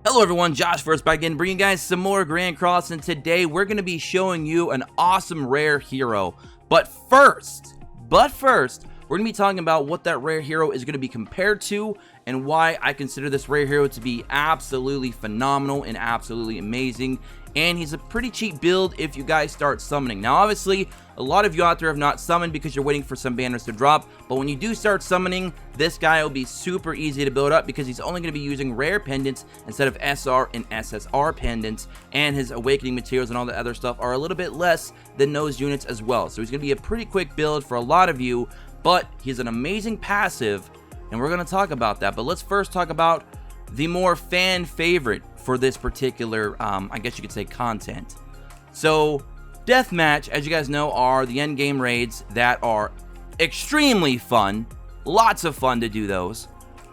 Hello everyone, Josh First back again, bringing you guys some more Grand Cross, and today we're going to be showing you an awesome rare hero. But first, we're going to be talking about what that rare hero is going to be compared to, and why I consider this rare hero to be absolutely phenomenal and absolutely amazing. And he's a pretty cheap build if you guys start summoning. Now obviously, a lot of you out there have not summoned because you're waiting for some banners to drop, but when you do start summoning, this guy will be super easy to build up because he's only going to be using rare pendants instead of SR and SSR pendants, and his awakening materials and all the other stuff are a little bit less than those units as well. So he's going to be a pretty quick build for a lot of you, but he's an amazing passive, and we're going to talk about that. But let's first talk about the more fan favorite for this particular, I guess you could say, content. So Deathmatch, as you guys know, are the end game raids that are extremely fun. Lots of fun to do those.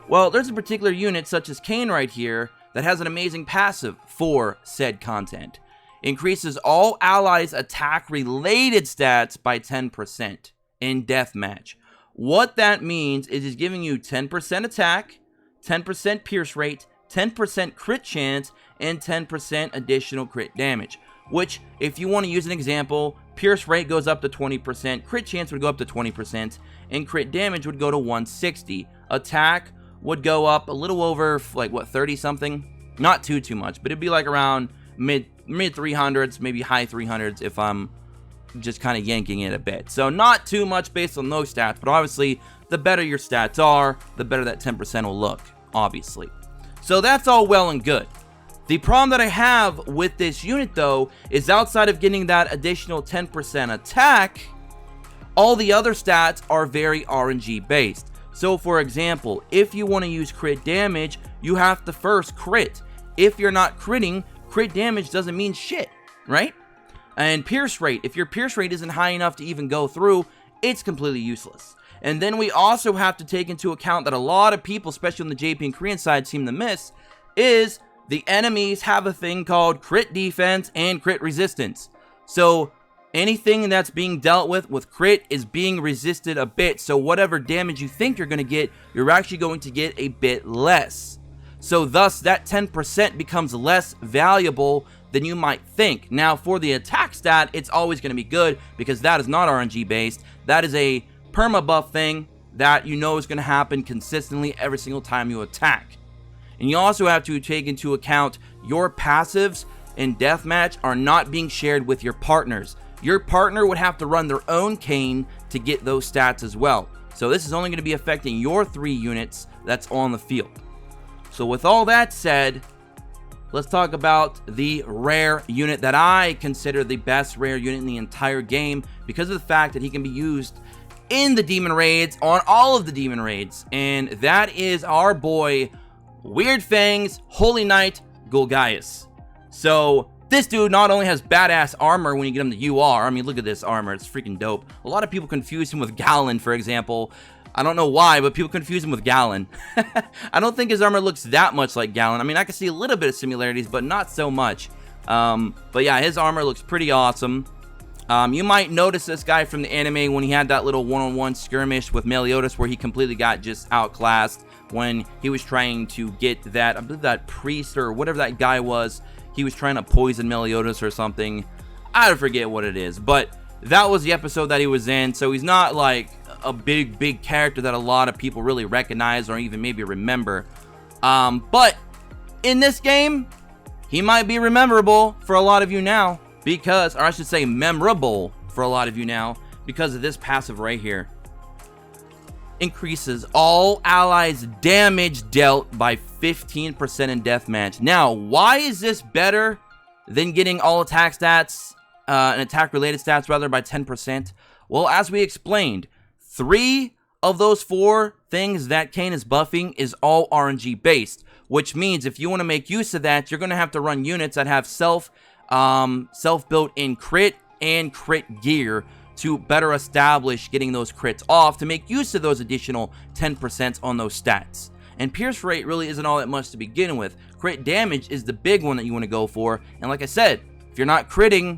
Well, there's a particular unit such as Kayn right here that has an amazing passive for said content. Increases all allies attack related stats by 10% in Deathmatch. What that means is he's giving you 10% attack, 10% pierce rate, 10% crit chance, and 10% additional crit damage. Which, if you want to use an example, pierce rate goes up to 20%, crit chance would go up to 20%, and crit damage would go to 160. Attack would go up a little over, like, what, 30 something? Not too much, but it'd be like around mid 300s, maybe high 300s if I'm just kind of yanking it a bit. So not too much based on those stats, but obviously the better your stats are, the better that 10% will look, obviously. So that's all well and good. The problem that I have with this unit, though, is outside of getting that additional 10% attack, all the other stats are very RNG based. So for example, if you want to use crit damage, you have to first crit. If you're not critting, crit damage doesn't mean shit, right? And pierce rate, if your pierce rate isn't high enough to even go through, it's completely useless. And then we also have to take into account that a lot of people, especially on the JP and Korean side, seem to miss, is the enemies have a thing called crit defense and crit resistance. So anything that's being dealt with crit is being resisted a bit. So whatever damage you think you're going to get, you're actually going to get a bit less. So thus that 10% becomes less valuable than you might think. Now for the attack stat, it's always going to be good because that is not RNG based. That is a perma buff thing that you know is going to happen consistently every single time you attack. And you also have to take into account your passives in Deathmatch are not being shared with your partners. Your partner would have to run their own Kayn to get those stats as well. So this is only going to be affecting your 3 units that's on the field. So with all that said, let's talk about the rare unit that I consider the best rare unit in the entire game because of the fact that he can be used in the demon raids, on all of the demon raids, and that is our boy Weird Fangs Holy Knight Golgias. So this dude not only has badass armor when you get him the UR, I mean look at this armor, it's freaking dope. A lot of people confuse him with Galen, for example. I don't know why, but people confuse him with Galen. I don't think his armor looks that much like Galen. I mean, I can see a little bit of similarities, but not so much. But yeah, his armor looks pretty awesome. You might notice this guy from the anime when he had that little one-on-one skirmish with Meliodas where he completely got just outclassed when he was trying to get that, I believe that priest or whatever that guy was, he was trying to poison Meliodas or something. I forget what it is, but that was the episode that he was in, so he's not like a big character that a lot of people really recognize or even maybe remember. But in this game, he might be memorable for a lot of you now because, or I should say memorable for a lot of you now because of this passive right here. Increases all allies damage dealt by 15% in Deathmatch. Now, why is this better than getting all attack stats, and attack related stats rather, by 10%? Well, as we explained, 3 of those 4 things that Kayn is buffing is all RNG based, which means if you want to make use of that, you're going to have to run units that have self-built in crit and crit gear to better establish getting those crits off to make use of those additional 10% on those stats. And pierce rate really isn't all that much to begin with. Crit damage is the big one that you want to go for, and like I said, if you're not critting,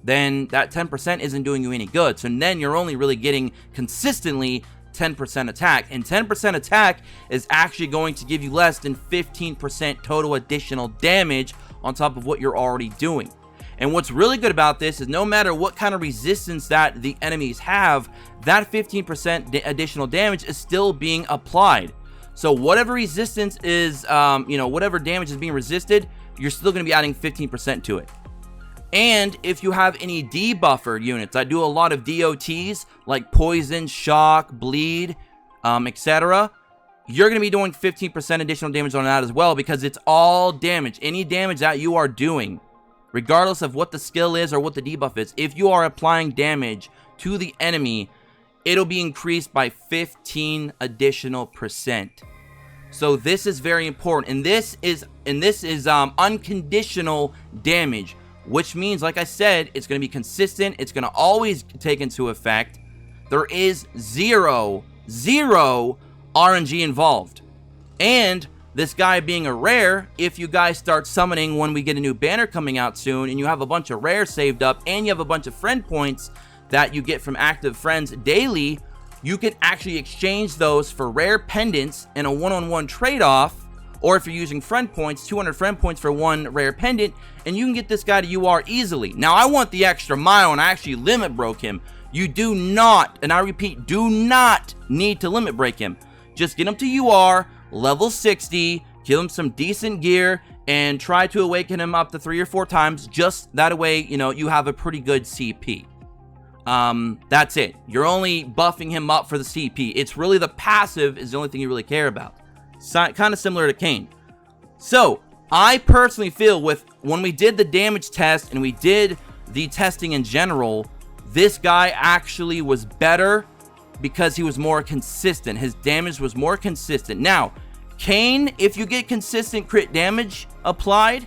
then that 10% isn't doing you any good. So then you're only really getting consistently 10% attack, and 10% attack is actually going to give you less than 15% total additional damage on top of what you're already doing. And what's really good about this is no matter what kind of resistance that the enemies have, that 15% additional damage is still being applied. So whatever resistance is, whatever damage is being resisted, you're still going to be adding 15% to it. And if you have any debuffer units, I do a lot of DOTs like poison, shock, bleed, etc. You're going to be doing 15% additional damage on that as well, because it's all damage. Any damage that you are doing, regardless of what the skill is or what the debuff is, if you are applying damage to the enemy, it'll be increased by 15 additional percent. So this is very important, and this is unconditional damage, which means, like I said, it's going to be consistent. It's going to always take into effect. There is zero RNG involved. And this guy being a rare, if you guys start summoning when we get a new banner coming out soon, and you have a bunch of rares saved up, and you have a bunch of friend points that you get from active friends daily, you can actually exchange those for rare pendants in a one-on-one trade-off. Or if you're using friend points, 200 friend points for one rare pendant, and you can get this guy to UR easily. Now, I want the extra mile, and I actually limit broke him. You do not, and I repeat, do not need to limit break him. Just get him to UR, level 60, give him some decent gear, and try to awaken him up to 3 or 4 times. Just that way, you have a pretty good CP. That's it. You're only buffing him up for the CP. It's really the passive is the only thing you really care about. Kind of similar to Kayn. So, I personally feel when we did the damage test and we did the testing in general, this guy actually was better because he was more consistent. His damage was more consistent. Now, Kayn, if you get consistent crit damage applied,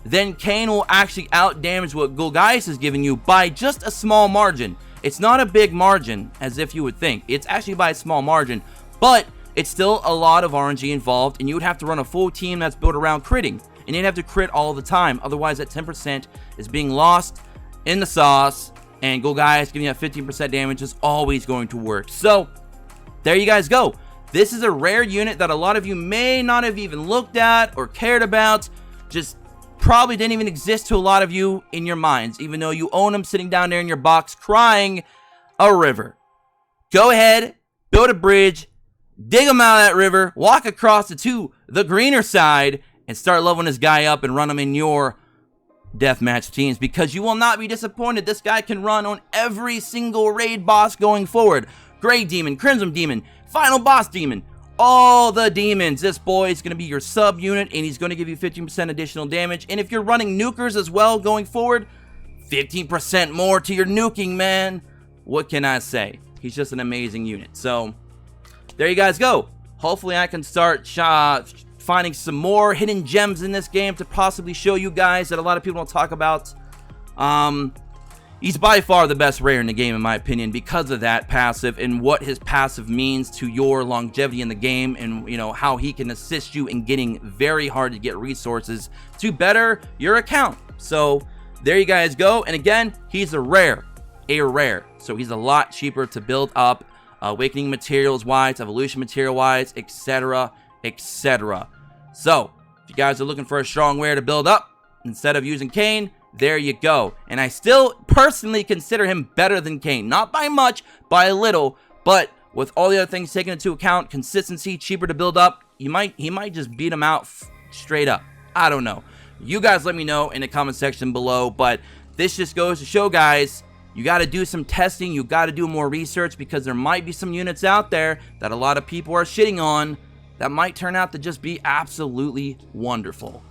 then Kayn will actually out damage what Golgaius is giving you by just a small margin. It's not a big margin as if you would think. It's actually by a small margin, but it's still a lot of RNG involved, and you would have to run a full team that's built around critting, and you'd have to crit all the time. Otherwise, that 10% is being lost in the sauce, and Golgaius giving you that 15% damage is always going to work. So, there you guys go. This is a rare unit that a lot of you may not have even looked at or cared about. Just probably didn't even exist to a lot of you in your minds, even though you own them sitting down there in your box crying a river. Go ahead, build a bridge, dig him out of that river, walk across it to the greener side, and start leveling this guy up and run him in your deathmatch teams, because you will not be disappointed. This guy can run on every single raid boss going forward. Grey Demon, Crimson Demon, Final Boss Demon, all the demons. This boy is going to be your sub unit, and he's going to give you 15% additional damage. And if you're running nukers as well going forward, 15% more to your nuking, man. What can I say? He's just an amazing unit. So there you guys go. Hopefully I can start finding some more hidden gems in this game to possibly show you guys that a lot of people don't talk about. He's by far the best rare in the game, in my opinion, because of that passive and what his passive means to your longevity in the game, and how he can assist you in getting very hard to get resources to better your account. So there you guys go. And again, he's a rare, so he's a lot cheaper to build up, awakening materials wise, evolution material wise, etc, etc. So if you guys are looking for a strong rare to build up instead of using Kayn, there you go. And I still personally consider him better than Kayn. Not by much, by a little, but with all the other things taken into account, consistency, cheaper to build up, he might just beat him out straight up. I don't know. You guys let me know in the comment section below, but this just goes to show, guys, you got to do some testing, you got to do more research, because there might be some units out there that a lot of people are shitting on that might turn out to just be absolutely wonderful.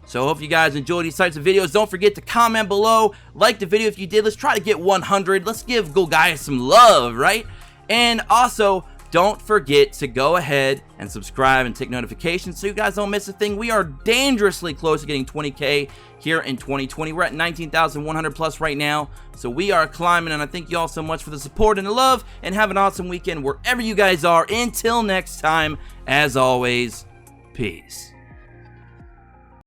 So I hope you guys enjoyed these types of videos. Don't forget to comment below, like the video if you did. Let's try to get 100. Let's give Golgaius some love, right? And also, don't forget to go ahead and subscribe and take notifications so you guys don't miss a thing. We are dangerously close to getting 20K here in 2020. We're at 19,100 plus right now. So we are climbing, and I thank you all so much for the support and the love, and have an awesome weekend wherever you guys are. Until next time, as always, peace.